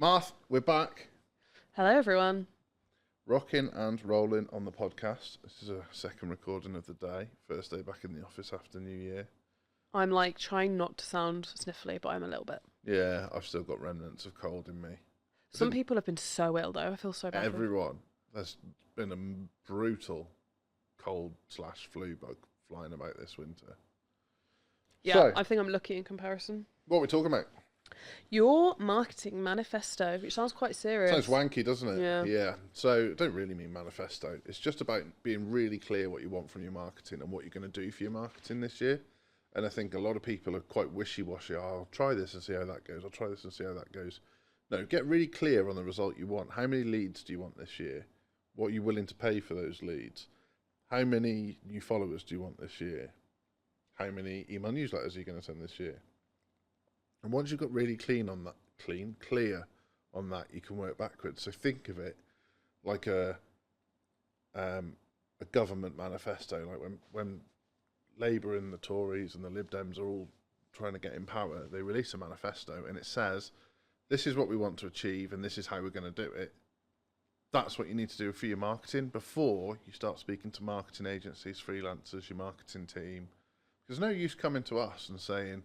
Marth, we're back. Hello, everyone. Rocking and rolling on the podcast. This is a second recording of the day. First day back in the office after New Year. I'm like trying not to sound sniffly, but I'm a little bit. Yeah, I've still got remnants of cold in me. Some people have been so ill, though. I feel so bad. Everyone. There's been a brutal cold/flu bug flying about this winter. Yeah, So, I think I'm lucky in comparison. what are we talking about? Your marketing manifesto, which sounds quite serious. Sounds wanky, doesn't it? Yeah. Yeah. So, I don't really mean manifesto. It's just about being really clear what you want from your marketing and what you're going to do for your marketing this year. And I think a lot of people are quite wishy-washy. Oh, I'll try this and see how that goes. I'll try this and see how that goes. No, get really clear on the result you want. How many leads do you want this year? What are you willing to pay for those leads? How many new followers do you want this year? How many email newsletters are you going to send this year? And once you've got really clear on that, you can work backwards. So think of it like a government manifesto, like when Labour and the Tories and the Lib Dems are all trying to get in power, they release a manifesto and it says, this is what we want to achieve and this is how we're going to do it. That's what you need to do for your marketing before you start speaking to marketing agencies, freelancers, your marketing team. There's no use coming to us and saying,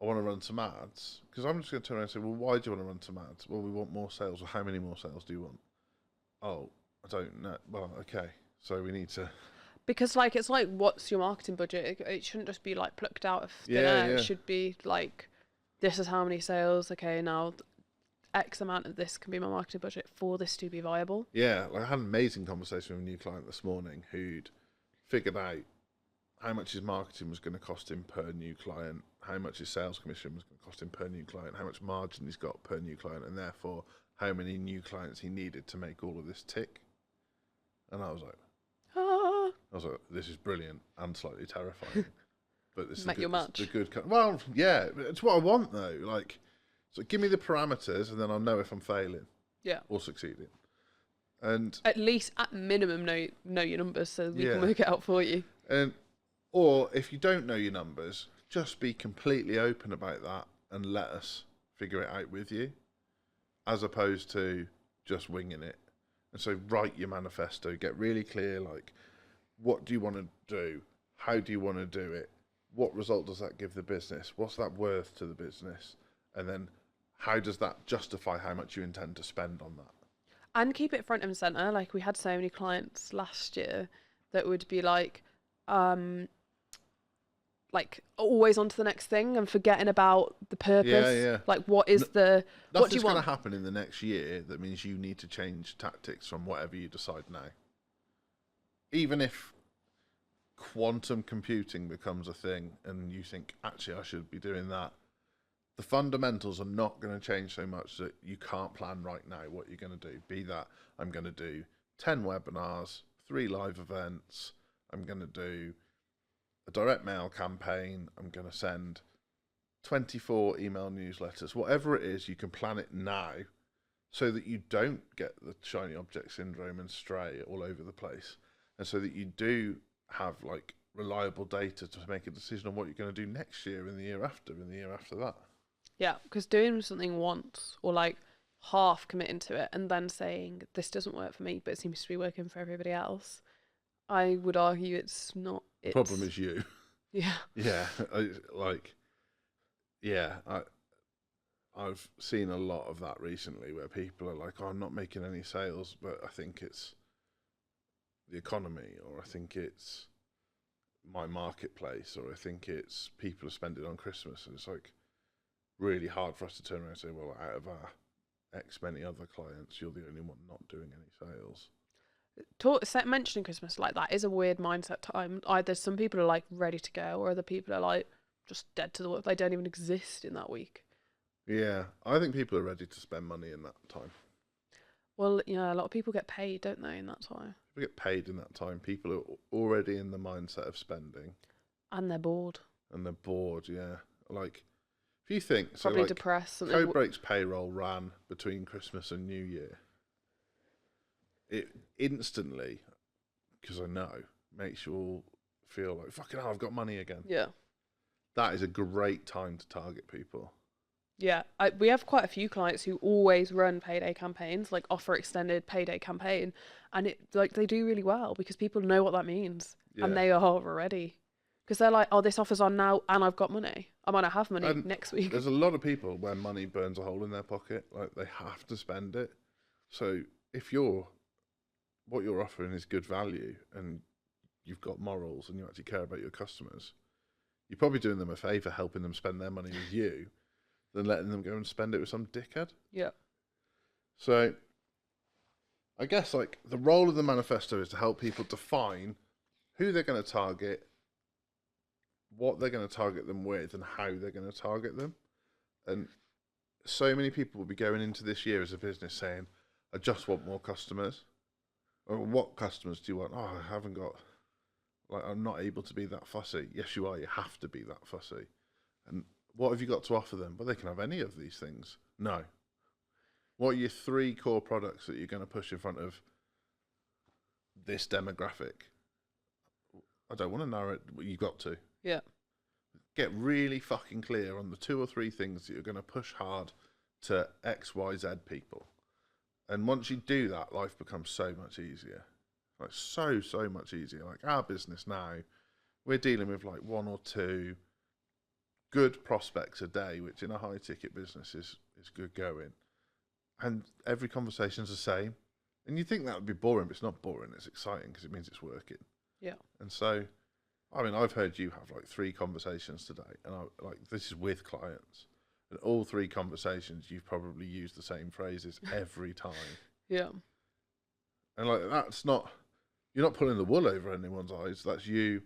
I want to run some ads, because I'm just going to turn around and say, well, why do you want to run some ads? Well, we want more sales. Well, how many more sales do you want? Oh, I don't know. Well, okay. So we need to... Because, like, it's like, what's your marketing budget? It shouldn't just be, like, plucked out of thin air. Yeah. It should be, like, this is how many sales. Okay, now X amount of this can be my marketing budget for this to be viable. Yeah, like I had an amazing conversation with a new client this morning who'd figured out how much his marketing was going to cost him per new client, how much his sales commission was going to cost him per new client, how much margin he's got per new client, and therefore how many new clients he needed to make all of this tick. And I was like, this is brilliant and slightly terrifying. But this is Make your match. the good. Well, yeah, it's what I want though. Like, so give me the parameters, and then I'll know if I'm failing, or succeeding. And at least, at minimum, know your numbers so we can work it out for you. And or if you don't know your numbers, just be completely open about that and let us figure it out with you, as opposed to just winging it. And so write your manifesto, get really clear, like, what do you want to do? How do you want to do it? What result does that give the business? What's that worth to the business? And then how does that justify how much you intend to spend on that? And keep it front and center. Like, we had so many clients last year that would be like always on to the next thing and forgetting about the purpose. Yeah. Like, what is what do you Nothing's going want? to happen in the next year that means you need to change tactics from whatever you decide now. Even if quantum computing becomes a thing and you think, actually, I should be doing that, the fundamentals are not going to change so much that you can't plan right now what you're going to do. Be that I'm going to do 10 webinars, 3 live events, I'm going to do a direct mail campaign, I'm going to send 24 email newsletters. Whatever it is, you can plan it now so that you don't get the shiny object syndrome and stray all over the place. And so that you do have like reliable data to make a decision on what you're going to do next year and the year after and the year after that. Yeah, because doing something once or like half committing to it and then saying this doesn't work for me but it seems to be working for everybody else, I would argue it's not. The problem is you. Yeah. Yeah, I've seen a lot of that recently where people are like, oh, I'm not making any sales, but I think it's the economy, or I think it's my marketplace, or I think it's people are spending on Christmas. And it's like really hard for us to turn around and say, well, out of our X many other clients, you're the only one not doing any sales. Mentioning Christmas like that is a weird mindset time. Either some people are like ready to go or other people are like just dead to the world. They don't even exist in that week. Yeah, I think people are ready to spend money in that time. Well, yeah, a lot of people get paid, don't they, in that time? People get paid in that time. People are already in the mindset of spending. And they're bored. Yeah. Like, if you think... Probably like, depressed. Codebreak's payroll ran between Christmas and New Year. It instantly, because I know, makes you all feel like, fucking hell, I've got money again. Yeah. That is a great time to target people. Yeah, we have quite a few clients who always run payday campaigns, like offer extended payday campaign, and it like they do really well because people know what that means and Yeah. they are ready because they're like, oh, this offer's on now and I've got money. I might not have money And next week. there's a lot of people where money burns a hole in their pocket, like they have to spend it. So if what you're offering is good value and you've got morals and you actually care about your customers, you're probably doing them a favour helping them spend their money with you than letting them go and spend it with some dickhead. Yeah. So I guess like the role of the manifesto is to help people define who they're going to target, what they're going to target them with, and how they're going to target them. And so many people will be going into this year as a business saying, I just want more customers. Or what customers do you want? Oh, I haven't got, like, I'm not able to be that fussy. Yes, you are. You have to be that fussy. And what have you got to offer them? Well, they can have any of these things. No. What are your 3 core products that you're going to push in front of this demographic? I don't want to narrow it, but you've got to. Yeah. Get really fucking clear on the 2 or 3 things that you're going to push hard to X, Y, Z people. And once you do that, life becomes so much easier. Like so much easier. Like our business now, we're dealing with like 1 or 2 good prospects a day, which in a high ticket business is good going. And every conversation's the same. And you think that would be boring, but it's not boring. It's exciting because it means it's working. Yeah. And so, I mean, I've heard you have like 3 conversations today, and this is with clients. And all 3 conversations, you've probably used the same phrases every time. Yeah. And like, you're not pulling the wool over anyone's eyes. That's you,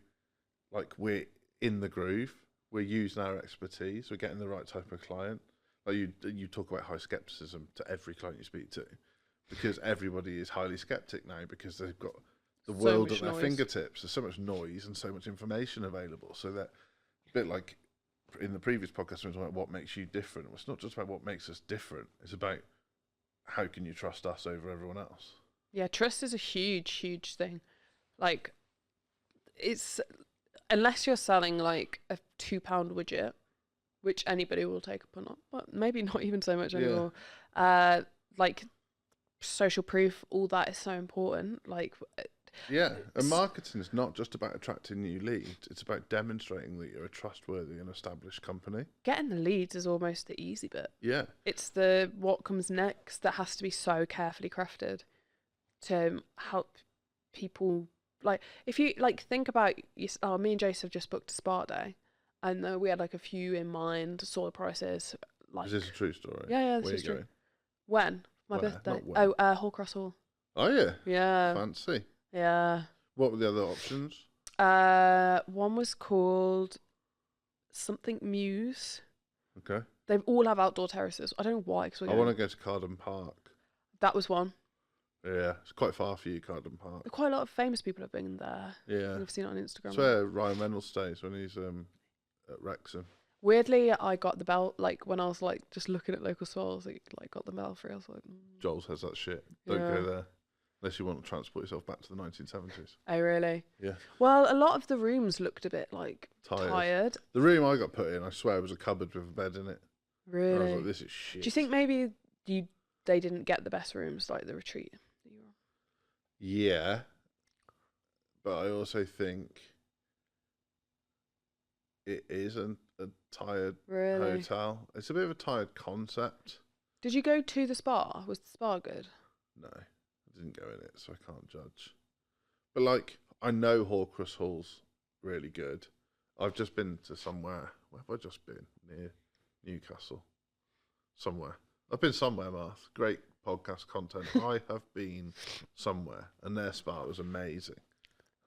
like, we're in the groove. We're using our expertise. We're getting the right type of client. Like you talk about high skepticism to every client you speak to, because everybody is highly skeptic now because they've got the world at their fingertips. There's so much noise and so much information available. So that a bit like in the previous podcast, we were talking about what makes you different. It's not just about what makes us different. It's about how can you trust us over everyone else. Yeah, trust is a huge thing. Like, it's unless you're selling like a £2 widget, which anybody will take up on, but maybe not even so much anymore. Like social proof, all that is so important. Like, yeah, and marketing is not just about attracting new leads. It's about demonstrating that you're a trustworthy and established company. Getting the leads is almost the easy bit. Yeah, it's the what comes next that has to be so carefully crafted to help people. Like, if you like think about, me and Jace have just booked a spa day, and we had like a few in mind, saw the prices. Like, is this a true story? Yeah, this is true. Going? When? My birthday. Not when. Hall Cross Hall. Oh yeah. Yeah. Fancy. Yeah. What were the other options? One was called something Muse. Okay. They all have outdoor terraces. I don't know why. I want to go to Carden Park. That was one. Yeah, it's quite far for you, Carden Park. Quite a lot of famous people have been there. Yeah. I've seen it on Instagram. That's where Ryan Reynolds stays when he's at Wrexham. Weirdly, I got the bell, like, when I was, like, just looking at local stores, like got the bell free. I was like... Joel says that shit. Don't go there. Unless you want to transport yourself back to the 1970s. Oh, really? Yeah. Well, a lot of the rooms looked a bit, like, tired. The room I got put in, I swear, was a cupboard with a bed in it. Really? And I was like, this is shit. Do you think maybe they didn't get the best rooms, like the retreat that you were on? Yeah. But I also think it is a tired hotel. It's a bit of a tired concept. Did you go to the spa? Was the spa good? No, I didn't go in it, so I can't judge. But like, I know Hawcross Hall's really good. I've just been to somewhere. Where have I just been? Near Newcastle. Somewhere. I've been somewhere, Marth. Great podcast content. I have been somewhere, and their spa was amazing.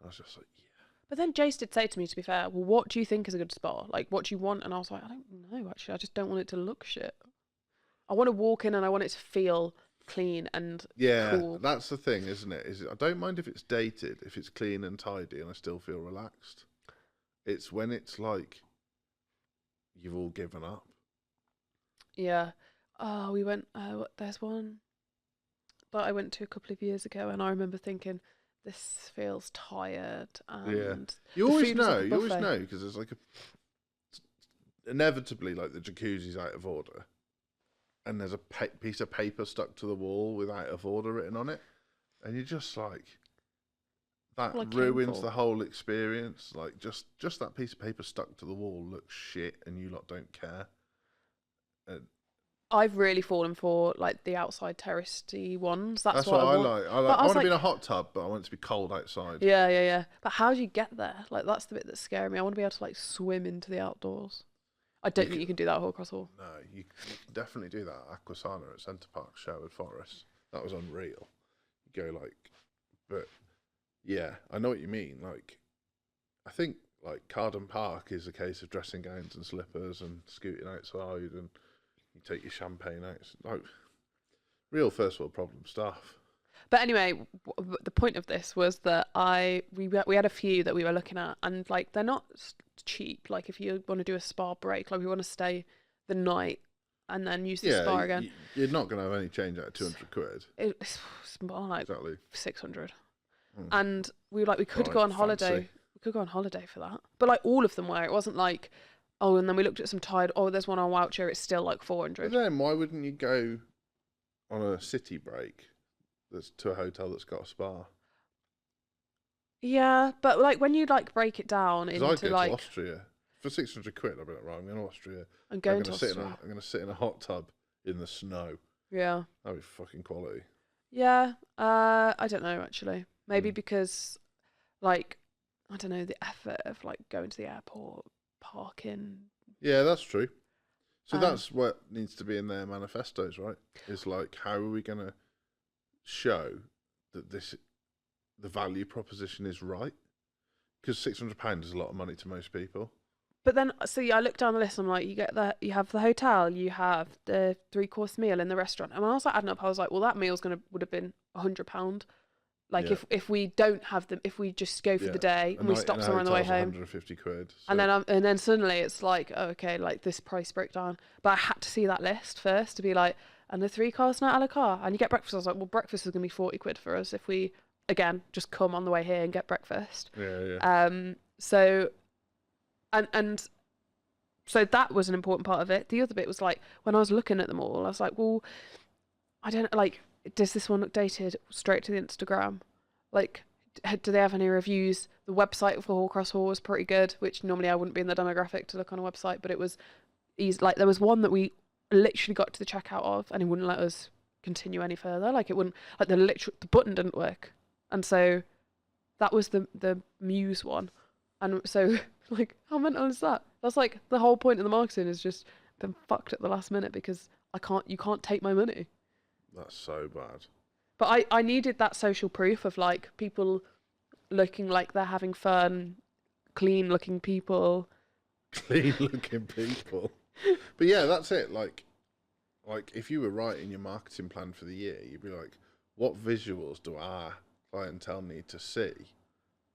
I was just like, yeah. But then Jace did say to me, to be fair, well, what do you think is a good spa? Like, what do you want? And I was like, I don't know, actually. I just don't want it to look shit. I want to walk in and I want it to feel clean and cool. That's the thing, isn't it? I don't mind if it's dated, if it's clean and tidy and I still feel relaxed. It's when it's like you've all given up. Yeah. Oh, we went, there's one that I went to a couple of years ago, and I remember thinking, this feels tired. And you always know, because there's like inevitably, like, the jacuzzi's out of order. and there's a piece of paper stuck to the wall with out of order written on it, and you're just like, that ruins the whole experience. Like, just that piece of paper stuck to the wall looks shit, and you lot don't care. I've really fallen for like the outside terracey ones. That's what I want. like. I want to be in a hot tub, but I want it to be cold outside. Yeah. But how do you get there? Like, that's the bit that's scaring me. I want to be able to like swim into the outdoors. I don't think you can do that at Cross Hall. No, you can definitely do that at Aquasana at Centre Park, Sherwood Forest. That was unreal. You go like, but yeah, I know what you mean. Like, I think like Carden Park is a case of dressing gowns and slippers and scooting outside, and you take your champagne out. It's like real first world problem stuff. But anyway, the point of this was that we had a few that we were looking at, and like they're not cheap. Like, if you want to do a spa break, like we want to stay the night and then use the spa again. You're not going to have any change out of 200 quid. It's more like exactly 600. And we could go on holiday. We could go on holiday for that. But like all of them were. It wasn't like, oh, and then we looked at some Tide. Oh, there's one on voucher. It's still like 400. But then why wouldn't you go on a city break that's to a hotel that's got a spa? Yeah, but like when you like break it down into I'd go like to Austria for 600 quid. I'd be like, right, I'm going to Austria. I'm going to Austria. I'm going to sit in a hot tub in the snow. Yeah, that'd be fucking quality. Yeah, I don't know actually. Maybe because, like, I don't know, the effort of like going to the airport, parking. Yeah, that's true. So that's what needs to be in their manifestos, right? It's like, how are we going to show that the value proposition is right? Because £600 is a lot of money to most people. But then, see, I looked down the list. I'm like, you have the hotel, you have the 3-course meal in the restaurant. And when I was like adding up, I was like, well, that meal's would have been £100. Like, if we don't have them, if we just go for the day and we stop somewhere on the way home, 150 quid. So. And then suddenly it's like, oh, okay, like this price breakdown. But I had to see that list first to be like, and the 3-course night a la carte, and you get breakfast. I was like, well, breakfast is gonna be 40 quid for us if we again just come on the way here and get breakfast. Yeah. So, and so that was an important part of it. The other bit was like when I was looking at them all, I was like, well, I don't like. Does this one look dated straight to the Instagram? Like, do they have any reviews? The website for Hall Cross Hall was pretty good, which normally I wouldn't be in the demographic to look on a website, but it was easy. Like, there was one that we literally got to the checkout of, and it wouldn't let us continue any further. Like, it wouldn't, like the button didn't work, and so that was the Muse one, and so like, how mental is that? That's like the whole point of the marketing is just been fucked at the last minute because you can't take my money. That's so bad. But I needed that social proof of like people looking like they're having fun, clean looking people. Clean looking people. But yeah, that's it. Like if you were writing your marketing plan for the year, you'd be like, what visuals do our clientele need to see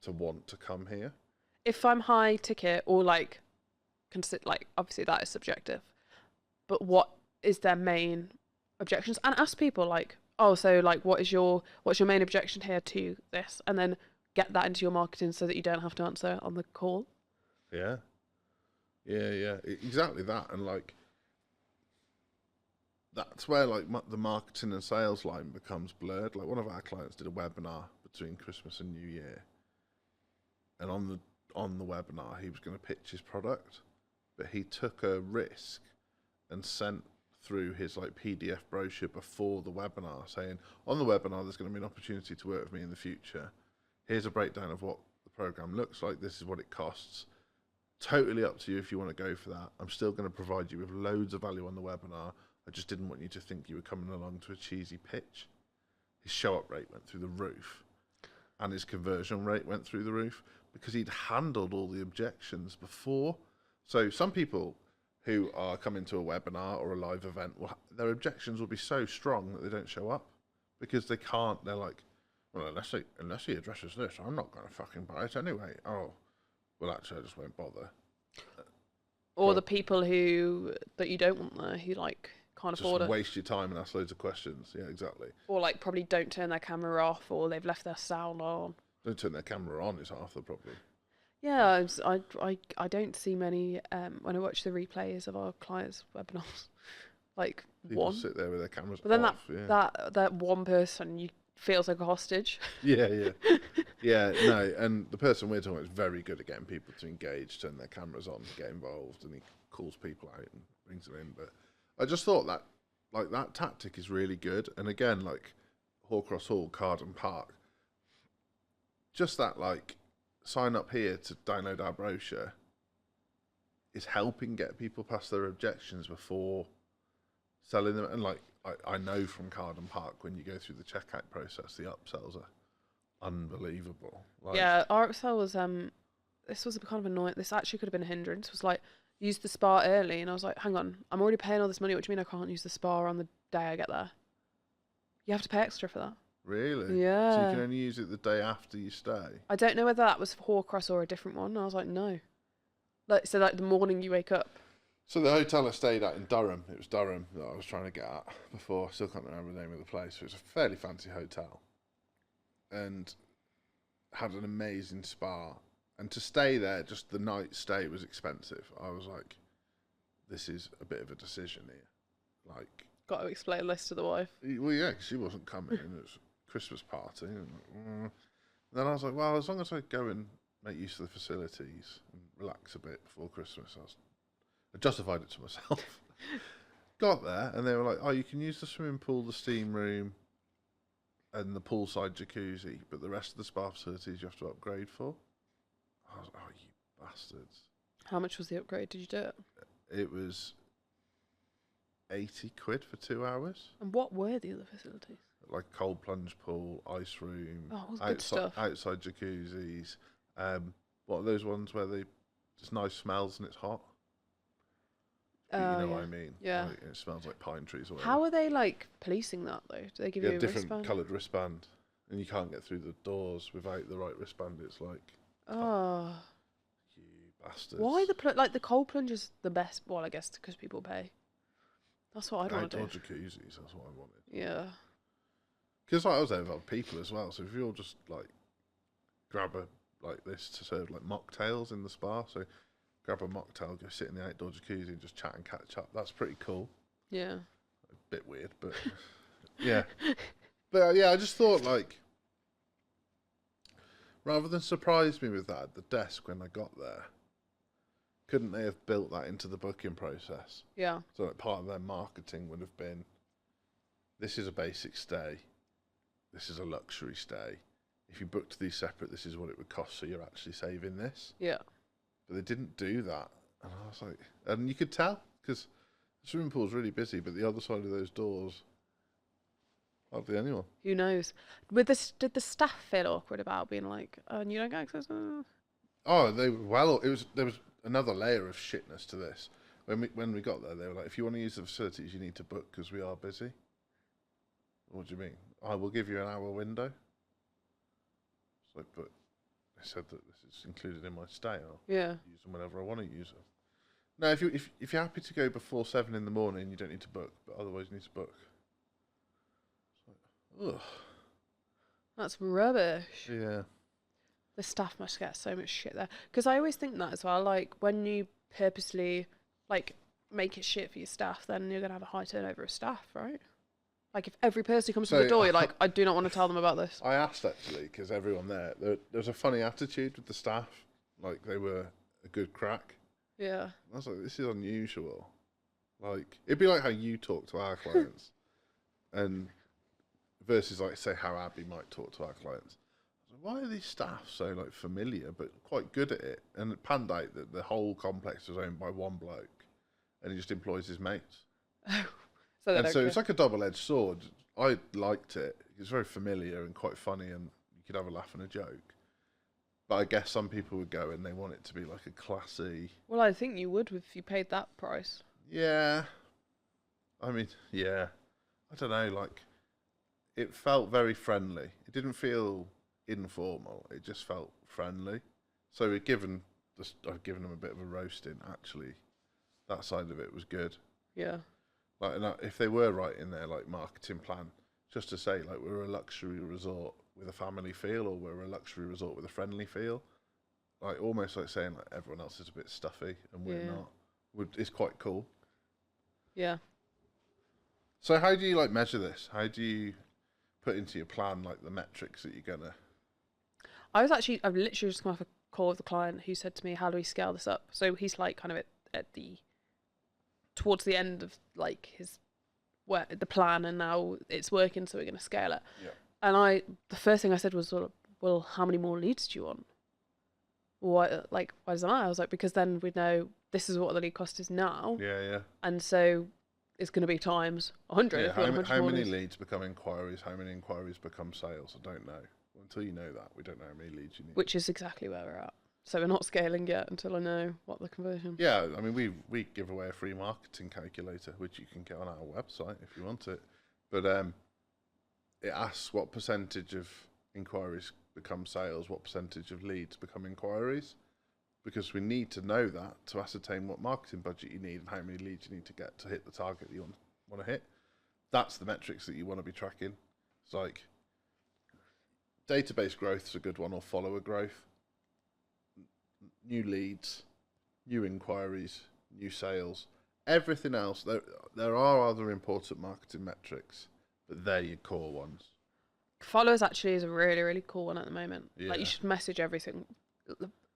to want to come here? If I'm high ticket or like consider, like, obviously that is subjective, but what is their main objections? And ask people like, oh, so like what's your main objection here to this, and then get that into your marketing so that you don't have to answer on the call. Yeah exactly that. And like that's where like the marketing and sales line becomes blurred. Like one of our clients did a webinar between Christmas and New Year, and on the webinar he was going to pitch his product, but he took a risk and sent through his like PDF brochure before the webinar saying, on the webinar there's going to be an opportunity to work with me in the future. Here's a breakdown of what the program looks like. This is what it costs. Totally up to you if you want to go for that. I'm still going to provide you with loads of value on the webinar. I just didn't want you to think you were coming along to a cheesy pitch. His show up rate went through the roof, and his conversion rate went through the roof because he'd handled all the objections before. So some people who are coming to a webinar or a live event, their objections will be so strong that they don't show up because they can't. They're like, well, unless he addresses this, I'm not going to fucking buy it anyway. Oh, well, actually, I just won't bother. Or the people that you don't want there, who like can't afford it. Just waste your time and ask loads of questions. Yeah, exactly. Or like probably don't turn their camera off, or they've left their sound on. Don't turn their camera on is half the problem. Yeah, I don't see many when I watch the replays of our clients' webinars. like People one. sit there with their cameras But then off. that one person you feels like a hostage. Yeah. No, and the person we're talking about is very good at getting people to engage, turn their cameras on, get involved, and he calls people out and brings them in. But I just thought that, like, that tactic is really good. And again, like Hawcross Hall, Carden Park, just that, like, sign up here to download our brochure is helping get people past their objections before selling them. And like, I know from Carden Park, when you go through the checkout process, the upsells are unbelievable. Like, Yeah, our upsell was this was kind of annoying. This actually could have been a hindrance. It was like, use the spa early, and I was like, hang on, I'm already paying all this money. What do you mean I can't use the spa on the day I get there? You have to pay extra for that. really? Yeah. So you can only use it the day after you stay? I don't know whether that was for Hawcross or a different one. I was like, no. Like, so like the morning you wake up. So the hotel I stayed at in Durham, it was Durham that I was trying to get at before. I still can't remember the name of the place. It was a fairly fancy hotel and had an amazing spa. And to stay there, just the night stay was expensive. I was like, this is a bit of a decision here. Like, Got to explain this to the wife. well, yeah, 'cause she wasn't coming, and it was a Christmas party. And then I was like, well, as long as I go and make use of the facilities and relax a bit before Christmas, I justified it to myself. Got there, and they were like, oh, you can use the swimming pool, the steam room, and the poolside jacuzzi, but the rest of the spa facilities you have to upgrade for. I was like, oh, you bastards. How much was the upgrade? Did you do it? It was 80 quid for 2 hours. And what were the other facilities? Like cold plunge pool, ice room, Oh, all good stuff. outside jacuzzis. What are those ones where they just nice smells and it's hot? You know what I mean? Yeah. Like, it smells like pine trees or whatever. How are they like policing that though? Do they give you a different wristband? coloured wristband, and you can't get through the doors without the right wristband. It's like, Oh, you bastards. why like the cold plunge is the best? Well, I guess because people pay. That's what I'd want to do. outdoor jacuzzis? That's what I wanted. Yeah. Because like, I was there with other people as well. So if you'll just like grab a like this to serve like mocktails in the spa, so grab a mocktail, go sit in the outdoor jacuzzi and just chat and catch up. That's pretty cool. Yeah. A bit weird, but yeah. But yeah, I just thought, like, rather than surprise me with that at the desk when I got there, couldn't they have built that into the booking process? Yeah. So like, part of their marketing would have been, this is a basic stay, this is a luxury stay. If you booked these separate, this is what it would cost, so you're actually saving this. Yeah. But they didn't do that. And I was like, and you could tell, because the swimming pool's really busy, but the other side of those doors, hardly anyone. Who knows? With this, did the staff feel awkward about being like, "Oh, and you don't get access?" Oh, they were well. There was another layer of shitness to this. When we got there, they were like, if you want to use the facilities, you need to book because we are busy. What do you mean? I will give you an hour window. It's like, but they said that this is included in my stay. I'll Yeah. use them whenever I want to use them. No, if you're happy to go before 7 in the morning, you don't need to book. But otherwise, you need to book. It's like, ugh. That's rubbish. Yeah. The staff must get so much shit there. Because I always think that as well. Like, when you purposely, like, make it shit for your staff, then you're going to have a high turnover of staff, right? Like, if every person who comes to the door, you're like, I do not want to tell them about this. I asked, actually, because everyone there was a funny attitude with the staff. Like, they were a good crack. Yeah. I was like, this is unusual. Like, it'd be like how you talk to our clients, and versus, like, say, how Abby might talk to our clients. I was like, why are these staff so, like, familiar but quite good at it? And it panned out that the whole complex was owned by one bloke, and he just employs his mates. So And so it's like a double-edged sword. I liked it. It was very familiar and quite funny, and you could have a laugh and a joke. But I guess some people would go and they want it to be like a classy. Well, I think you would if you paid that price. Yeah. I mean, yeah. I don't know. Like, it felt very friendly. It didn't feel informal. It just felt friendly. So I've given them a bit of a roasting. Actually, that side of it was good. Yeah. Like, and if they were writing their like marketing plan, just to say like we're a luxury resort with a family feel, or we're a luxury resort with a friendly feel, like almost like saying like everyone else is a bit stuffy and we're not. It's quite cool. Yeah. So how do you like measure this? How do you put into your plan like the metrics that you're gonna? I've literally just come off a call with a client who said to me, how do we scale this up? So he's like kind of at towards the end of like his work, the plan, and now it's working, so we're going to scale it. Yeah. And the first thing I said was, well, how many more leads do you want? Why does it matter? I was like, because then we know this is what the lead cost is now. Yeah, yeah. And so it's going to be times 100. Yeah, if we want 100 how more many leads. leads become inquiries? How many inquiries become sales? I don't know. Until you know that, we don't know how many leads you need. Which is exactly where we're at. So we're not scaling yet until I know what the conversion. Yeah, I mean, we give away a free marketing calculator, which you can get on our website if you want it. But it asks what percentage of inquiries become sales, what percentage of leads become inquiries, because we need to know that to ascertain what marketing budget you need and how many leads you need to get to hit the target that you want to hit. That's the metrics that you want to be tracking. It's like database growth is a good one, or follower growth. New leads, new inquiries, new sales, everything else. There are other important marketing metrics, but they're your core ones. Followers actually is a really, really cool one at the moment. Yeah. Like you should message everything.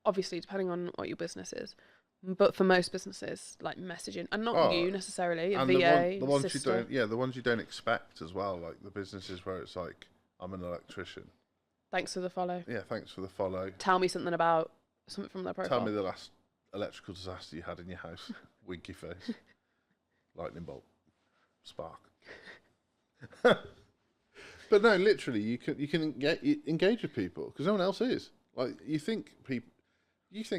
Obviously, depending on what your business is, but for most businesses, like messaging, and not you necessarily, a VA, the ones sister. you don't, yeah, the ones you don't expect as well, like the businesses where it's like, I'm an electrician. Thanks for the follow. Yeah, thanks for the follow. Tell me something from their profile. Tell me the last electrical disaster you had in your house. Winky face, lightning bolt, spark. But no, literally, you can engage with people because no one else is. Like you think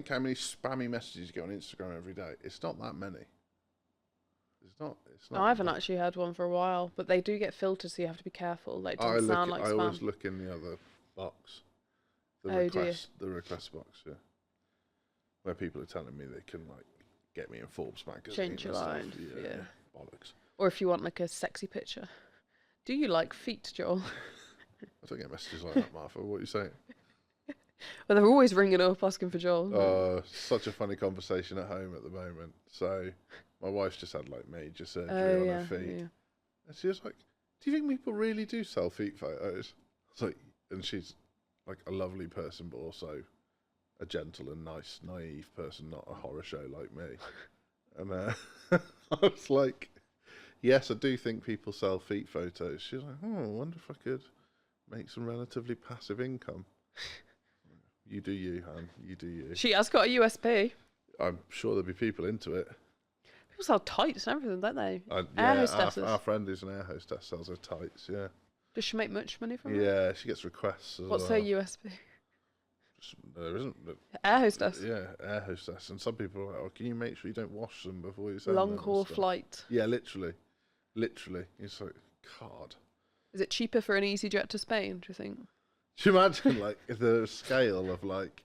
how many spammy messages you get on Instagram every day? It's not that many. It's not. No, I haven't actually had one for a while, but they do get filtered, so you have to be careful. Like, it doesn't sound like spam. I always look in the other box, the request box, yeah, where people are telling me they can like get me in Forbes magazine. Change your mind, yeah. Bollocks. Or if you want like a sexy picture. Do you like feet, Joel? I don't get messages like that, Martha. What are you saying? Well, they're always ringing up asking for Joel. Such a funny conversation at home at the moment. So, my wife's just had like major surgery on her feet, and she was like, "Do you think people really do sell feet photos?" I was like, and she's like a lovely person, but also a gentle and nice, naive person, not a horror show like me. And I was like, yes, I do think people sell feet photos. She's like, I wonder if I could make some relatively passive income. You do you, Han. You do you. She has got a USP. I'm sure there'll be people into it. People sell tights and everything, don't they? Air hostesses. Our friend who's an air hostess sells her tights, yeah. Does she make much money from it? Yeah, she gets requests as What's well. her USP? There isn't. Air hostess. Yeah, air hostess. And some people are like, oh, can you make sure you don't wash them before you send Long them? haul flight. Yeah, literally. It's like, God. Is it cheaper for an EasyJet to Spain, do you think? Do you imagine, like, the scale of, like,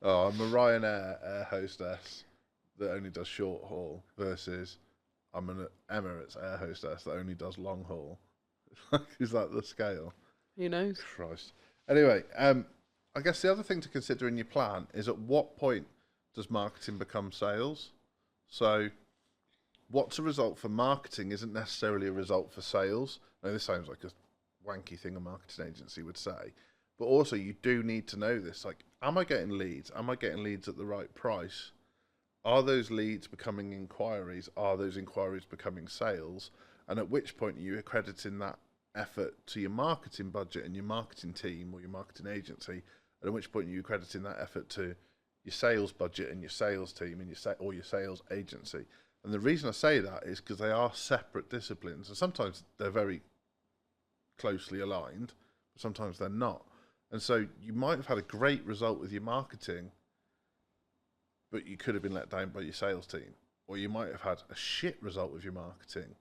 I'm a Ryanair air hostess that only does short haul versus I'm an Emirates air hostess that only does long haul. Is that the scale? Who knows? Christ. Anyway, I guess the other thing to consider in your plan is at what point does marketing become sales? So what's a result for marketing isn't necessarily a result for sales. Now, this sounds like a wanky thing a marketing agency would say, but also you do need to know this. Like, am I getting leads? Am I getting leads at the right price? Are those leads becoming inquiries? Are those inquiries becoming sales? And at which point are you accrediting that effort to your marketing budget and your marketing team or your marketing agency? And at which point are you accrediting that effort to your sales budget and your sales team and or your sales agency? And the reason I say that is because they are separate disciplines, and sometimes they're very closely aligned, but sometimes they're not. And so you might have had a great result with your marketing, but you could have been let down by your sales team. Or you might have had a shit result with your marketing,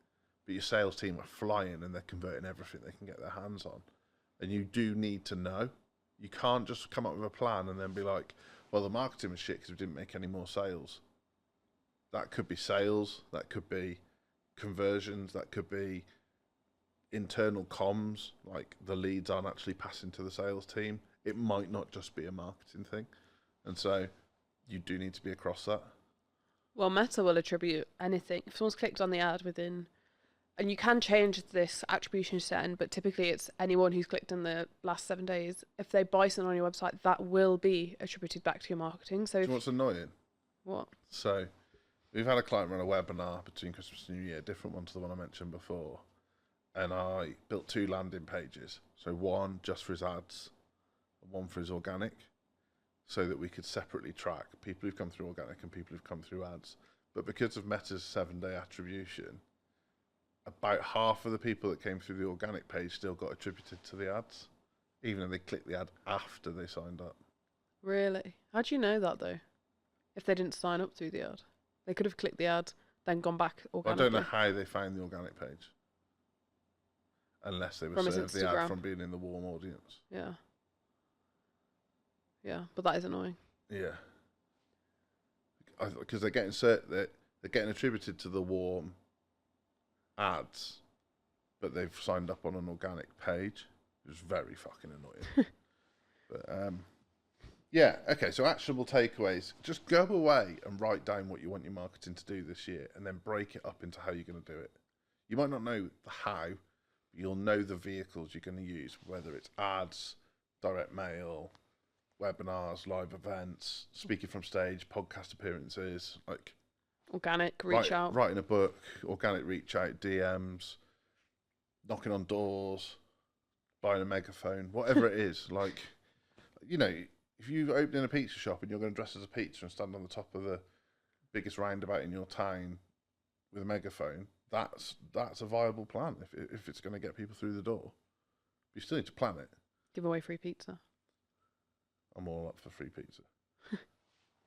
but your sales team are flying and they're converting everything they can get their hands on. And you do need to know. You can't just come up with a plan and then be like, well, the marketing was shit because we didn't make any more sales. That could be sales, that could be conversions, that could be internal comms, like the leads aren't actually passing to the sales team. It might not just be a marketing thing. And so you do need to be across that. Well, Meta will attribute anything. If someone's clicked on the ad within and you can change this attribution setting, but typically it's anyone who's clicked in the last 7 days. If they buy something on your website, that will be attributed back to your marketing. So Do you know what's annoying? What? So we've had a client run a webinar between Christmas and New Year, different one to the one I mentioned before. And I built 2 landing pages. So one just for his ads and one for his organic, so that we could separately track people who've come through organic and people who've come through ads. But because of Meta's 7-day attribution, about half of the people that came through the organic page still got attributed to the ads, even though they clicked the ad after they signed up. Really? How do you know that though? If they didn't sign up through the ad, they could have clicked the ad, then gone back organically. I don't know how they found the organic page, unless they were served the ad from being in the warm audience. Yeah. Yeah, but that is annoying. Yeah. Because they're getting attributed to the warm ads, but they've signed up on an organic page. It's very fucking annoying. But yeah, okay, so actionable takeaways. Just go away and write down what you want your marketing to do this year, and then break it up into how you're going to do it. You might not know the how, but you'll know the vehicles you're going to use, whether it's ads, direct mail, webinars, live events, speaking from stage, podcast appearances, like organic reach out, writing a book, organic reach out, DMs, knocking on doors, buying a megaphone, whatever it is. Like, you know, if you're opening a pizza shop and you're going to dress as a pizza and stand on the top of the biggest roundabout in your town with a megaphone, that's a viable plan if it's going to get people through the door. But you still need to plan it. Give away free pizza. I'm all up for free pizza.